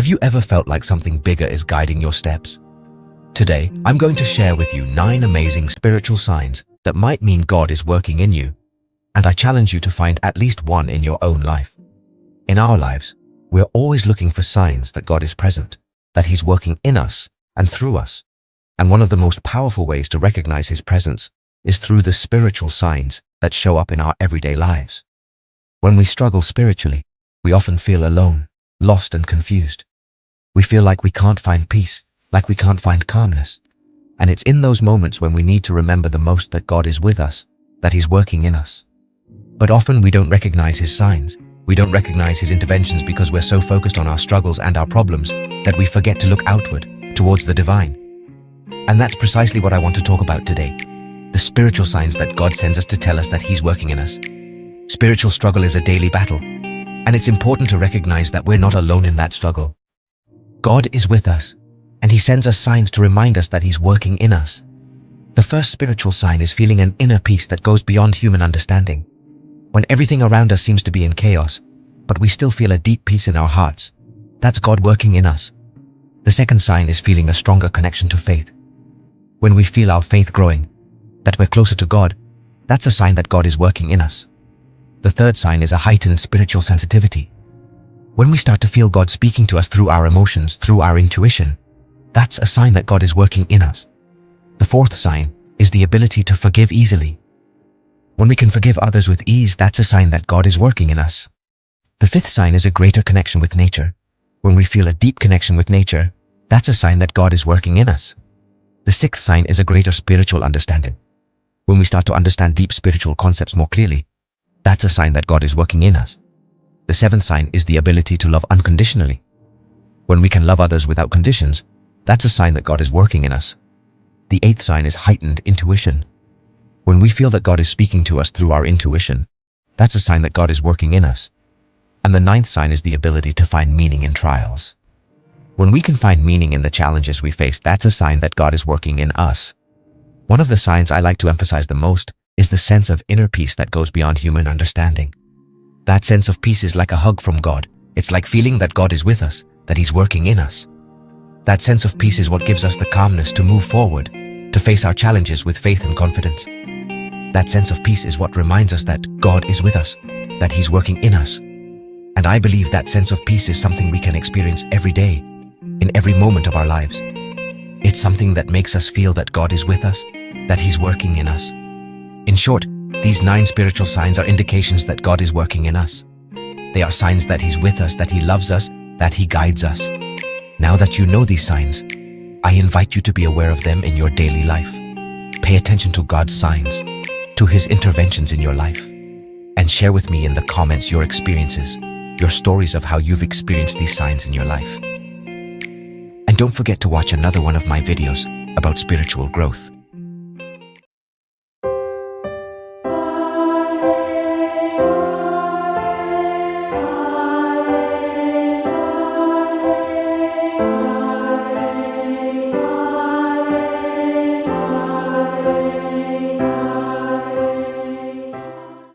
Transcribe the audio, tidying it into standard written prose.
Have you ever felt like something bigger is guiding your steps? Today, I'm going to share with you 9 amazing spiritual signs that might mean God is working in you, and I challenge you to find at least one in your own life. In our lives, we're always looking for signs that God is present, that He's working in us and through us. And one of the most powerful ways to recognize His presence is through the spiritual signs that show up in our everyday lives. When we struggle spiritually, we often feel alone, lost and confused. We feel like we can't find peace, like we can't find calmness. And it's in those moments when we need to remember the most that God is with us, that He's working in us. But often we don't recognize His signs. We don't recognize His interventions because we're so focused on our struggles and our problems that we forget to look outward, towards the divine. And that's precisely what I want to talk about today. The spiritual signs that God sends us to tell us that He's working in us. Spiritual struggle is a daily battle, and it's important to recognize that we're not alone in that struggle. God is with us, and He sends us signs to remind us that He's working in us. The first spiritual sign is feeling an inner peace that goes beyond human understanding. When everything around us seems to be in chaos, but we still feel a deep peace in our hearts, that's God working in us. The second sign is feeling a stronger connection to faith. When we feel our faith growing, that we're closer to God, that's a sign that God is working in us. The third sign is a heightened spiritual sensitivity. When we start to feel God speaking to us through our emotions, through our intuition, that's a sign that God is working in us. The fourth sign is the ability to forgive easily. When we can forgive others with ease, that's a sign that God is working in us. The fifth sign is a greater connection with nature. When we feel a deep connection with nature, that's a sign that God is working in us. The sixth sign is a greater spiritual understanding. When we start to understand deep spiritual concepts more clearly, that's a sign that God is working in us. The seventh sign is the ability to love unconditionally. When we can love others without conditions, that's a sign that God is working in us. The eighth sign is heightened intuition. When we feel that God is speaking to us through our intuition, that's a sign that God is working in us. And the ninth sign is the ability to find meaning in trials. When we can find meaning in the challenges we face, that's a sign that God is working in us. One of the signs I like to emphasize the most is the sense of inner peace that goes beyond human understanding. That sense of peace is like a hug from God. It's like feeling that God is with us, that He's working in us. That sense of peace is what gives us the calmness to move forward, to face our challenges with faith and confidence. That sense of peace is what reminds us that God is with us, that He's working in us. And I believe that sense of peace is something we can experience every day, in every moment of our lives. It's something that makes us feel that God is with us, that He's working in us. In short, these 9 spiritual signs are indications that God is working in us. They are signs that He's with us, that He loves us, that He guides us. Now that you know these signs, I invite you to be aware of them in your daily life. Pay attention to God's signs, to His interventions in your life, and share with me in the comments your experiences, your stories of how you've experienced these signs in your life. And don't forget to watch another one of my videos about spiritual growth.